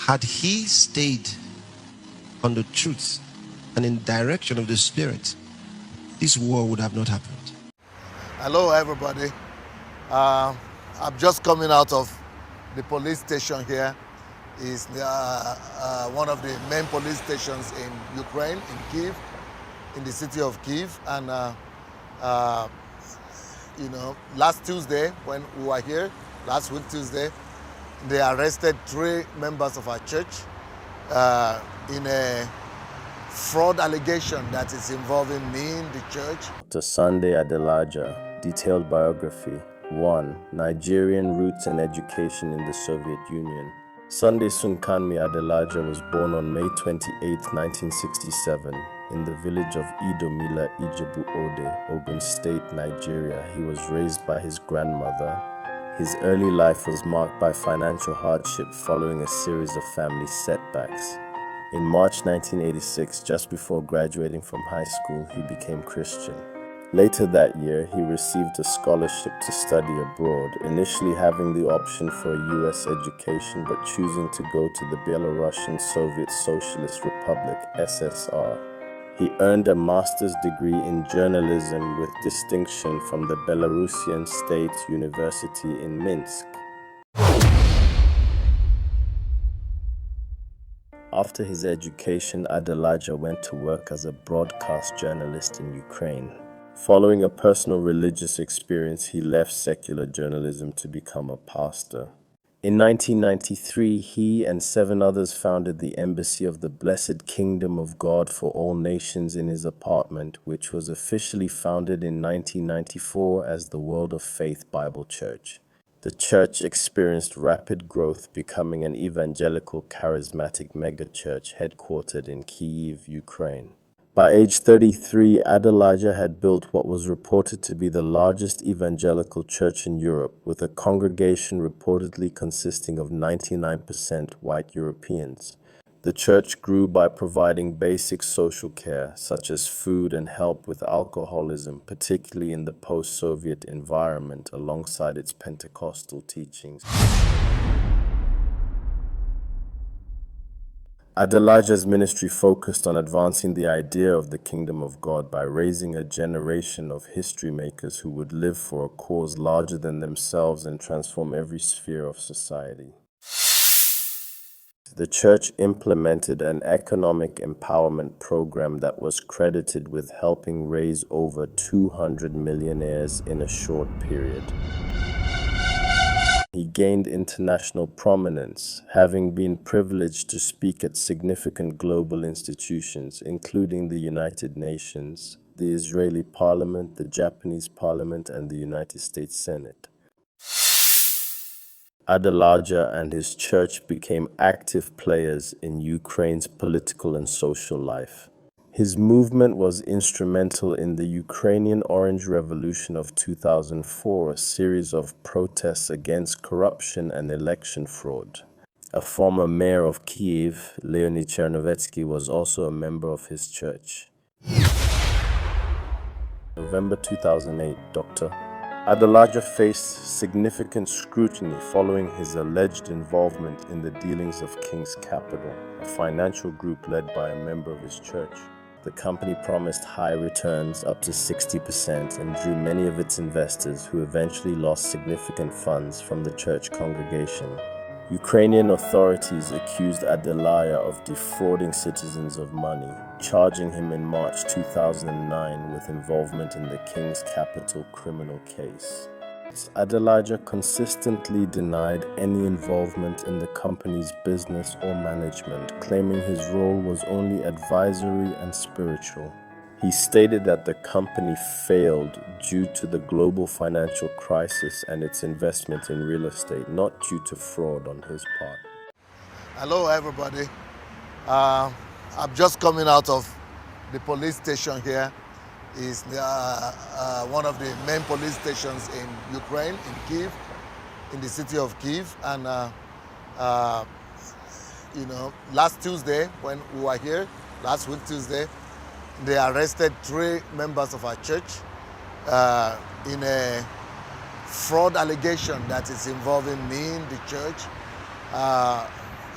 Had he stayed on the truth and in direction of the Spirit, this war would have not happened. Hello, everybody. I'm just coming out of the police station here. It's one of the main police stations in Ukraine, in Kyiv, in the city of Kyiv. And last Tuesday, when we were here, last week Tuesday, they arrested 3 members of our church in a fraud allegation that is involving me in the church. To Sunday Adelaja, detailed biography. 1. Nigerian roots and education in the Soviet Union. Sunday Sunkanmi Adelaja was born on May 28, 1967, in the village of Idomila, Ijebu Ode, Ogun State, Nigeria. He was raised by his grandmother. His early life was marked by financial hardship following a series of family setbacks. In March 1986, just before graduating from high school, he became Christian. Later that year, he received a scholarship to study abroad, initially having the option for a U.S. education but choosing to go to the Belarusian Soviet Socialist Republic, SSR. He earned a master's degree in journalism with distinction from the Belarusian State University in Minsk. After his education, Adelaja went to work as a broadcast journalist in Ukraine. Following a personal religious experience, he left secular journalism to become a pastor. In 1993, he and 7 others founded the Embassy of the Blessed Kingdom of God for All Nations in his apartment, which was officially founded in 1994 as the World of Faith Bible Church. The church experienced rapid growth, becoming an evangelical charismatic megachurch headquartered in Kyiv, Ukraine. By age 33, Adelaja had built what was reported to be the largest evangelical church in Europe, with a congregation reportedly consisting of 99% white Europeans. The church grew by providing basic social care, such as food and help with alcoholism, particularly in the post-Soviet environment, alongside its Pentecostal teachings. Adelaja's ministry focused on advancing the idea of the kingdom of God by raising a generation of history makers who would live for a cause larger than themselves and transform every sphere of society. The church implemented an economic empowerment program that was credited with helping raise over 200 millionaires in a short period. He gained international prominence, having been privileged to speak at significant global institutions, including the United Nations, the Israeli Parliament, the Japanese Parliament, and the United States Senate. Adelaja and his church became active players in Ukraine's political and social life. His movement was instrumental in the Ukrainian Orange Revolution of 2004, a series of protests against corruption and election fraud. A former mayor of Kyiv, Leonid Chernovetsky, was also a member of his church. November 2008, Dr. Adelaja faced significant scrutiny following his alleged involvement in the dealings of King's Capital, a financial group led by a member of his church. The company promised high returns up to 60% and drew many of its investors who eventually lost significant funds from the church congregation. Ukrainian authorities accused Adelaja of defrauding citizens of money, charging him in March 2009 with involvement in the King's Capital criminal case. Adelaja consistently denied any involvement in the company's business or management, claiming his role was only advisory and spiritual. He stated that the company failed due to the global financial crisis and its investment in real estate, not due to fraud on his part. Hello, everybody. I'm just coming out of the police station here. It's one of the main police stations in Ukraine, in Kyiv, in the city of Kyiv. And last Tuesday, when we were here, last week Tuesday, they arrested 3 members of our church in a fraud allegation that is involving me in the church.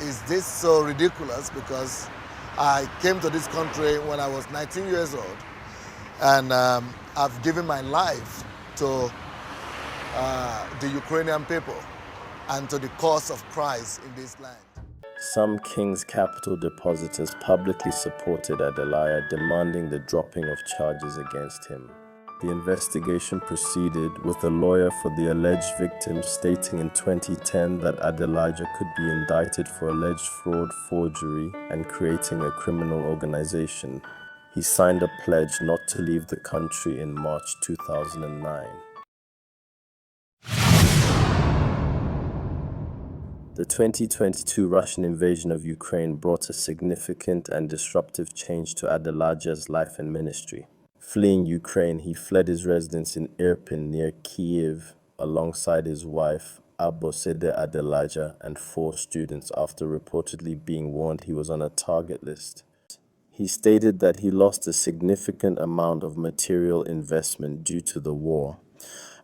is this so ridiculous? Because I came to this country when I was 19 years old, and I've given my life to the Ukrainian people and to the cause of Christ in this land. Some King's Capital depositors publicly supported Adelaja, demanding the dropping of charges against him. The investigation proceeded, with a lawyer for the alleged victims stating in 2010 that Adelaja could be indicted for alleged fraud, forgery, and creating a criminal organization. He signed a pledge not to leave the country in March 2009. The 2022 Russian invasion of Ukraine brought a significant and disruptive change to Adelaja's life and ministry. Fleeing Ukraine, he fled his residence in Irpin near Kyiv alongside his wife, Abosede Adelaja, and 4 students after reportedly being warned he was on a target list. He stated that he lost a significant amount of material investment due to the war,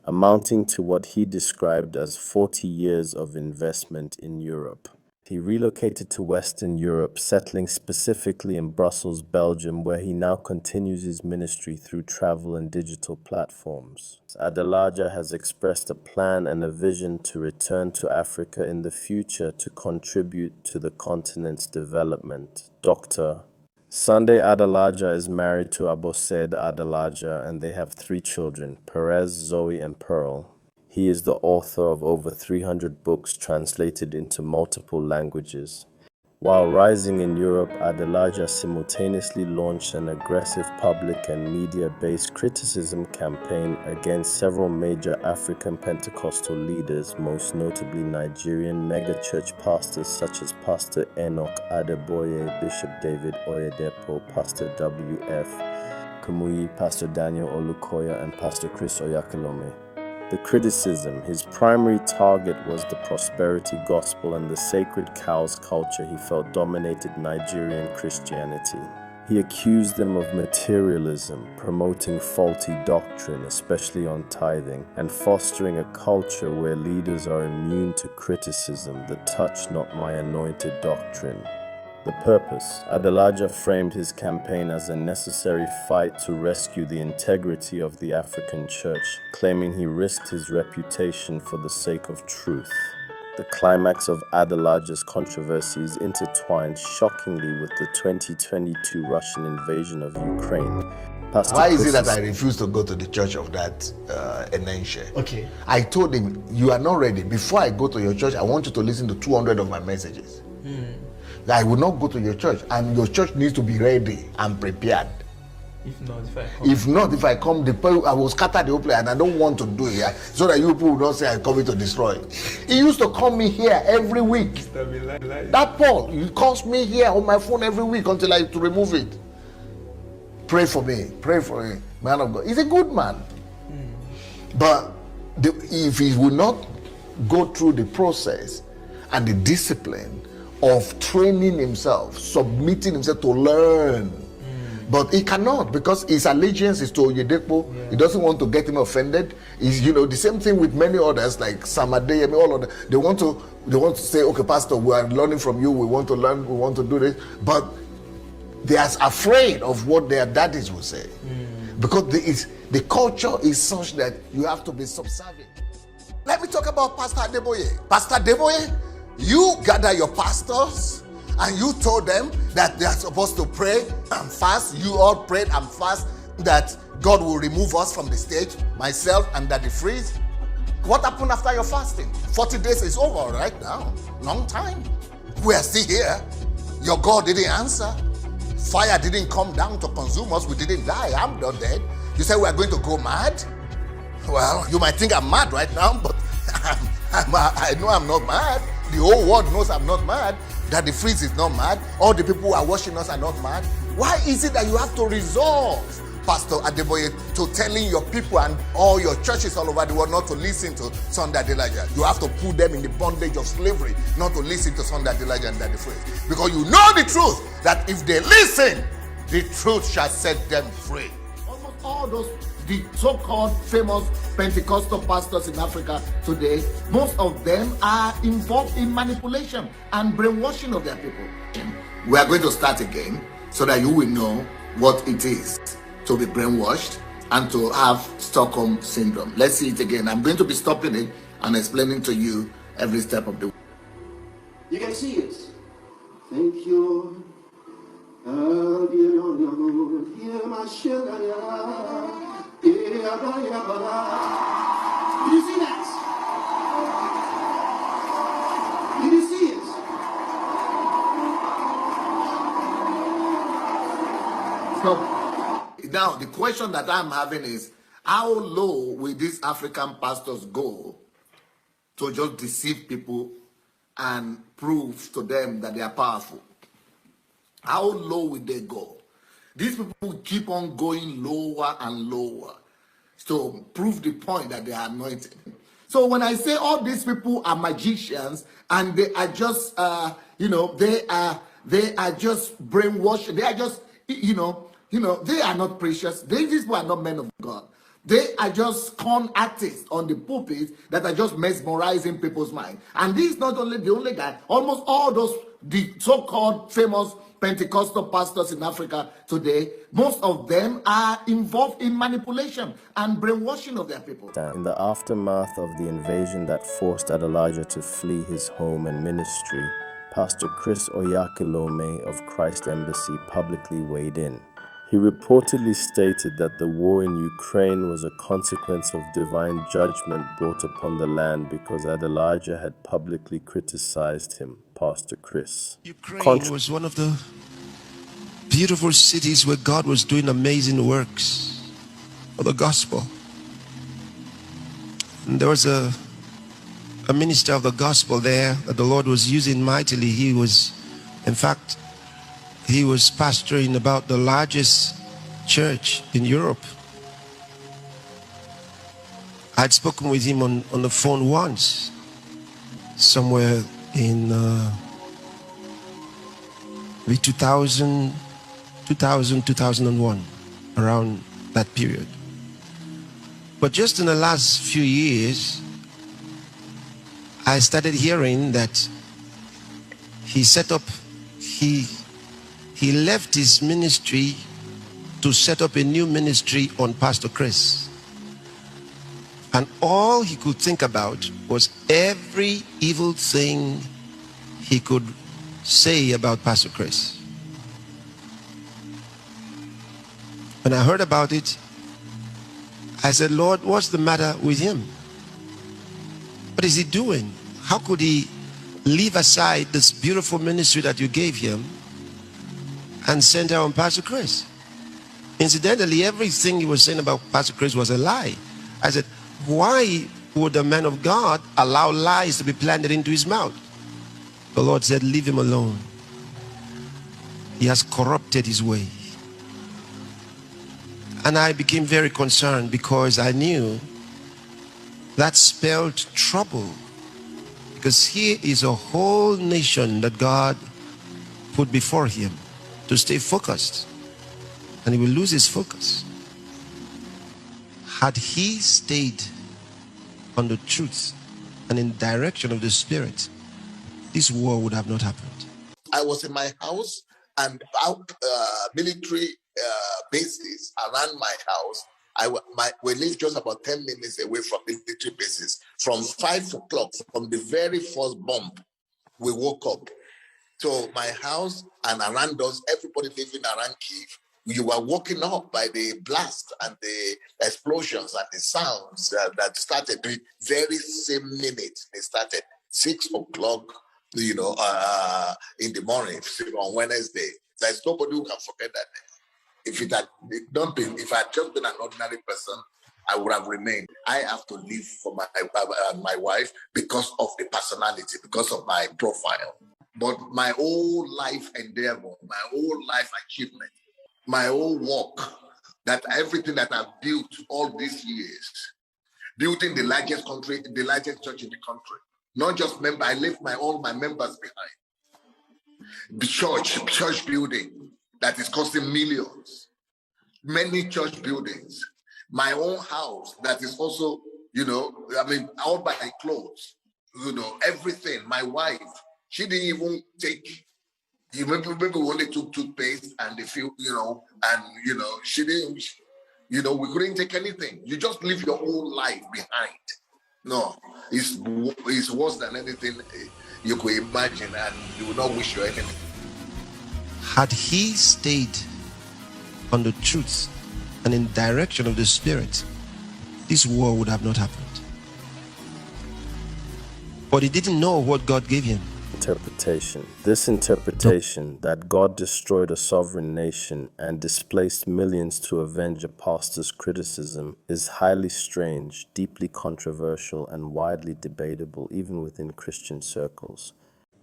amounting to what he described as 40 years of investment in Europe. He relocated to Western Europe, settling specifically in Brussels, Belgium, where he now continues his ministry through travel and digital platforms. Adelaja has expressed a plan and a vision to return to Africa in the future to contribute to the continent's development. Dr. Sunday Adelaja is married to Abosede Adelaja, and they have 3 children, Perez, Zoe, and Pearl. He is the author of over 300 books translated into multiple languages. While rising in Europe, Adelaja simultaneously launched an aggressive public and media-based criticism campaign against several major African Pentecostal leaders, most notably Nigerian megachurch pastors such as Pastor Enoch Adeboye, Bishop David Oyedepo, Pastor W.F. Kumuyi, Pastor Daniel Olukoya, and Pastor Chris Oyakhilome. The criticism, his primary target was the prosperity gospel and the sacred cows culture he felt dominated Nigerian Christianity. He accused them of materialism, promoting faulty doctrine, especially on tithing, and fostering a culture where leaders are immune to criticism, the touch not my anointed doctrine. The purpose. Adelaja framed his campaign as a necessary fight to rescue the integrity of the African church, claiming he risked his reputation for the sake of truth. The climax of Adelaja's controversy is intertwined shockingly with the 2022 Russian invasion of Ukraine. Why is it that I refuse to go to the church of that Enenche? Okay. I told him, you are not ready. Before I go to your church, I want you to listen to 200 of my messages. I will not go to your church, and your church needs to be ready and prepared. If I come, I will scatter the whole place, and I don't want to do it so that you people will not say I'm coming to destroy. He used to call me here every week. That Paul, he calls me here on my phone every week until I to remove it. Pray for me, man of God. He's a good man, but if he will not go through the process and the discipline of training himself, submitting himself to learn. But he cannot, because his allegiance is to Oyedepo. Yeah. He doesn't want to get him offended. He's, the same thing with many others like Samadeh, all of them. They want to say, okay, Pastor, we are learning from you. We want to learn. We want to do this. But they are afraid of what their daddies will say, because the culture is such that you have to be subservient. Let me talk about Pastor Adeboye. Pastor Adeboye, you gather your pastors and you told them that they are supposed to pray and fast. You all prayed and fast that God will remove us from the stage, myself and Daddy Freeze. What happened after your fasting? 40 days is over right now. Long time. We are still here. Your God didn't answer. Fire didn't come down to consume us. We didn't die. I'm not dead. You said we are going to go mad? Well, you might think I'm mad right now, but I know I'm not mad. The whole world knows I'm not mad. That the Freeze is not mad. All the people who are watching us are not mad. Why is it that you have to resolve, Pastor Adeboye, to telling your people and all your churches all over the world not to listen to Sunday Adelaja? You have to put them in the bondage of slavery, not to listen to Sunday Adelaja and Daddy Freeze. Because you know the truth, that if they listen, the truth shall set them free. Almost all those the so-called famous Pentecostal pastors in Africa today, most of them are involved in manipulation and brainwashing of their people. We are going to start again so that you will know what it is to be brainwashed and to have Stockholm Syndrome. Let's see it again. I'm going to be stopping it and explaining to you every step of the way. You can see it. Thank you. You see that? Did you see it? So now the question that I'm having is, how low will these African pastors go to just deceive people and prove to them that they are powerful? How low will they go? These people keep on going lower and lower to prove the point that they are anointed. So when I say all these people are magicians and they are just, they are just brainwashed. They are just, they are not precious. These people are not men of God. They are just con artists on the pulpit that are just mesmerizing people's mind. And this is not only the only guy. Almost all the so-called famous Pentecostal pastors in Africa today, most of them are involved in manipulation and brainwashing of their people. In the aftermath of the invasion that forced Adelaja to flee his home and ministry, Pastor Chris Oyakilome of Christ Embassy publicly weighed in. He reportedly stated that the war in Ukraine was a consequence of divine judgment brought upon the land because Adelaja had publicly criticized him, Pastor Chris. Ukraine was one of the beautiful cities where God was doing amazing works for the gospel. And there was a minister of the gospel there that the Lord was using mightily. He was pastoring about the largest church in Europe. I'd spoken with him on the phone once, somewhere in 2001, around that period. But just in the last few years, I started hearing that he left his ministry to set up a new ministry on Pastor Chris. And all he could think about was every evil thing he could say about Pastor Chris. When I heard about it, I said, Lord, what's the matter with him? What is he doing? How could he leave aside this beautiful ministry that you gave him and send her on Pastor Chris? Incidentally, everything he was saying about Pastor Chris was a lie. I said, why would a man of God allow lies to be planted into his mouth? The Lord said, leave him alone. He has corrupted his way. And I became very concerned because I knew that spelled trouble. Because here is a whole nation that God put before him to stay focused. And he will lose his focus. Had he stayed on the truth and in direction of the Spirit, this war would have not happened. I was in my house and military bases around my house. We live just about 10 minutes away from the military bases. From 5 o'clock, from the very first bomb, we woke up. So my house and around us, everybody living around Kyiv, you were woken up by the blast and the explosions and the sounds that started the very same minute. They started 6 o'clock, in the morning on Wednesday. There's nobody who can forget that. If I had just been an ordinary person, I would have remained. I have to live for my wife because of the personality, because of my profile. But my whole life endeavor, my whole life achievement, my whole work, that everything that I've built all these years, building the largest church in the country. Not just members, I left all my members behind. The church building that is costing millions. Many church buildings. My own house that is also, all by clothes, everything. My wife, she didn't even take. Maybe we only took toothpaste and the few, she didn't. We couldn't take anything. You just leave your own life behind. No, it's worse than anything you could imagine, and you will not wish your enemy. Had he stayed on the truth and in direction of the Spirit, this war would have not happened. But he didn't know what God gave him. Interpretation. This interpretation that God destroyed a sovereign nation and displaced millions to avenge a pastor's criticism is highly strange, deeply controversial, and widely debatable even within Christian circles.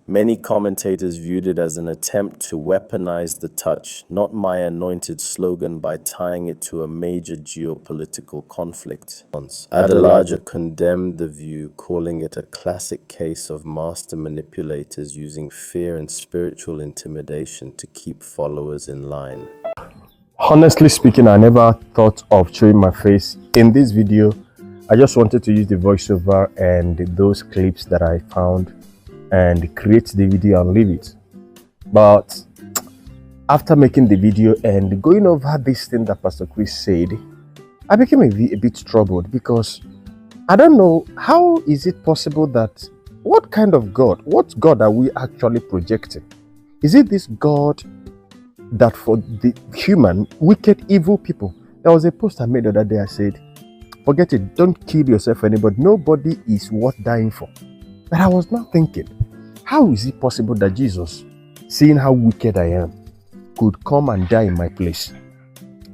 Many commentators viewed it as an attempt to weaponize the touch, not my anointed slogan, by tying it to a major geopolitical conflict. Adelaja condemned the view, calling it a classic case of master manipulators using fear and spiritual intimidation to keep followers in line. Honestly speaking, I never thought of showing my face in this video. I just wanted to use the voiceover and those clips that I found and create the video and leave it. But after making the video and going over this thing that Pastor Chris said, I became a bit troubled, because I don't know, how is it possible that, what kind of God, what God are we actually projecting? Is it this God that for the human, wicked, evil people? There was a post I made the other day. I said, forget it, don't kill yourself anybody. Nobody is worth dying for. But I was now thinking, how is it possible that Jesus, seeing how wicked I am, could come and die in my place?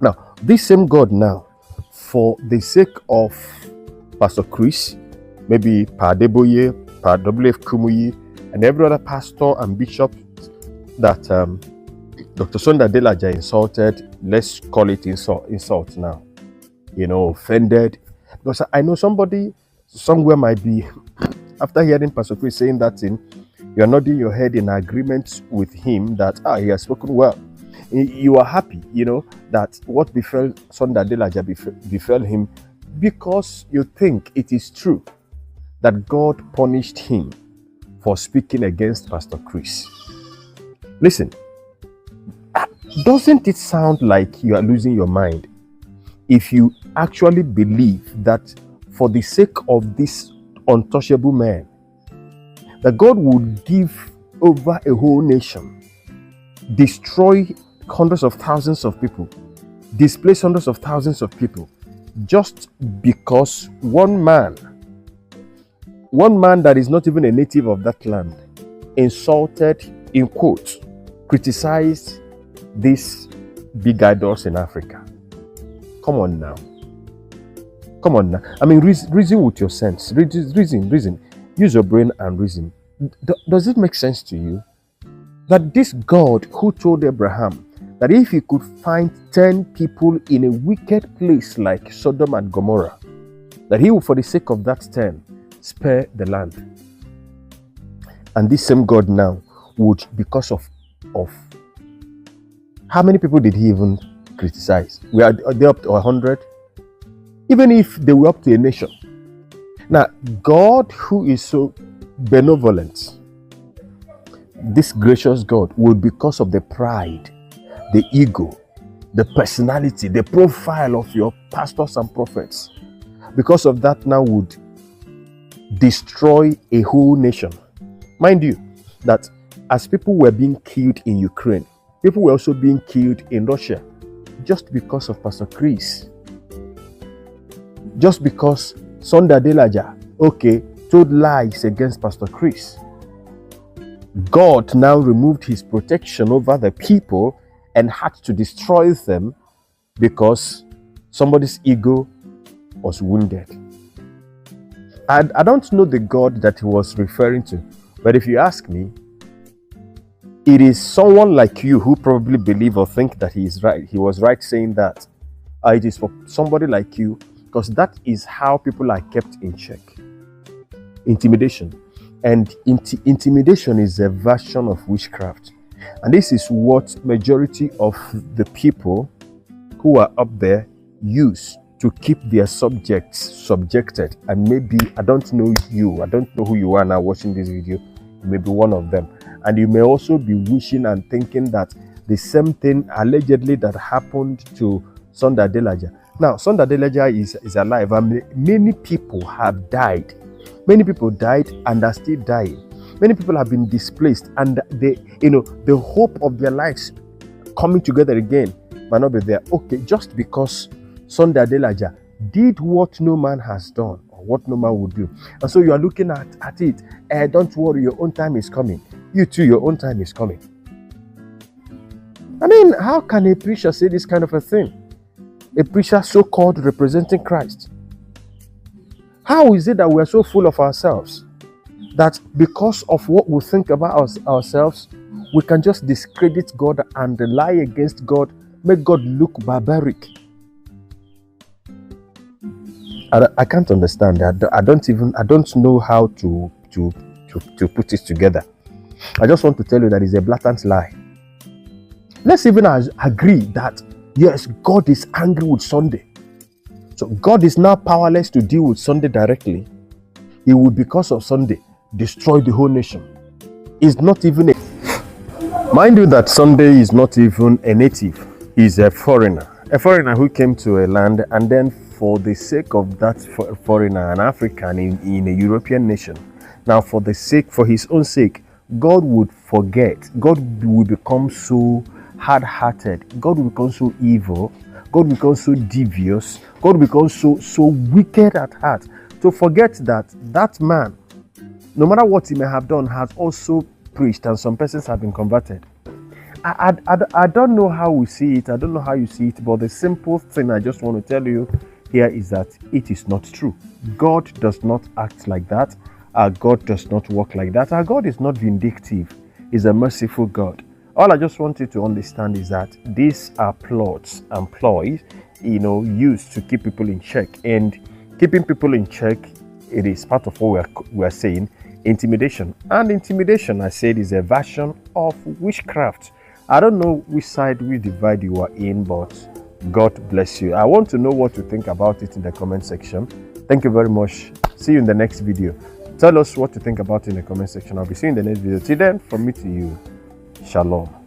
Now, this same God now, for the sake of Pastor Chris, maybe Pa Adeboye, Pa WF Kumuyi, and every other pastor and bishop that Dr. Sunday Adelaja insulted, let's call it insult now, offended. Because I know somebody somewhere might be, after hearing Pastor Chris saying that thing, you are nodding your head in agreement with him that he has spoken well. You are happy, that what befell Sunday Adelaja befell him, because you think it is true that God punished him for speaking against Pastor Chris. Listen, doesn't it sound like you are losing your mind if you actually believe that for the sake of this untouchable man, that God would give over a whole nation, destroy hundreds of thousands of people, displace hundreds of thousands of people, just because one man that is not even a native of that land, insulted, in quotes, criticized these big idols in Africa. Come on now. I mean, reason with your sense. Reason. Use your brain and reason. Does it make sense to you that this God who told Abraham that if he could find 10 people in a wicked place like Sodom and Gomorrah, that he would, for the sake of that 10, spare the land? And this same God now would, because of how many people did he even criticize? Are they up to 100? Even if they were up to a nation. Now, God, who is so benevolent, this gracious God, would, because of the pride, the ego, the personality, the profile of your pastors and prophets, because of that now would destroy a whole nation. Mind you, that as people were being killed in Ukraine, people were also being killed in Russia, just because of Pastor Chris. Just because Sunday Adelaja, told lies against Pastor Chris. God now removed his protection over the people and had to destroy them because somebody's ego was wounded. I don't know the God that he was referring to, but if you ask me, it is someone like you who probably believe or think that he is right. He was right saying that. It is for somebody like you, because that is how people are kept in check. Intimidation. And intimidation is a version of witchcraft. And this is what majority of the people who are up there use to keep their subjects subjected. And maybe, I don't know you, I don't know who you are now watching this video, you may be one of them. And you may also be wishing and thinking that the same thing allegedly that happened to Sunday Adelaja. Now, Sunday Adelaja is alive, and many people have died. Many people died and are still dying. Many people have been displaced, and the hope of their lives coming together again might not be there. Okay, just because Sunday Adelaja did what no man has done, or what no man would do. And so you are looking at it. Don't worry, your own time is coming. You too, your own time is coming. I mean, how can a preacher say this kind of a thing? A preacher so-called representing Christ. How is it that we are so full of ourselves that because of what we think about ourselves, we can just discredit God and lie against God, make God look barbaric? I can't understand that. I don't know how to put it together. I just want to tell you that it's a blatant lie. Let's even agree that yes, God is angry with Sunday. So God is now powerless to deal with Sunday directly. He will, because of Sunday, destroy the whole nation. It's not even mind you that Sunday is not even a native. He's a foreigner who came to a land, and then for the sake of that foreigner, an African in a European nation, now for his own sake, God would forget. God will become so hard-hearted. God will become so evil. God will become so devious. God will become so wicked at heart to forget that man, no matter what he may have done, has also preached, and some persons have been converted. I don't know how we see it. I don't know how you see it, but the simple thing I just want to tell you here is that it is not true. God does not act like that. Our God does not work like that. Our God is not vindictive. He's a merciful God. All I just want you to understand is that these are plots and ploys, used to keep people in check. And keeping people in check, it is part of what we're saying, intimidation. And intimidation, I said, is a version of witchcraft. I don't know which divide you are in, but God bless you. I want to know what you think about it in the comment section. Thank you very much. See you in the next video. Tell us what you think about it in the comment section. I'll be seeing you in the next video. Till then, from me to you, shalom.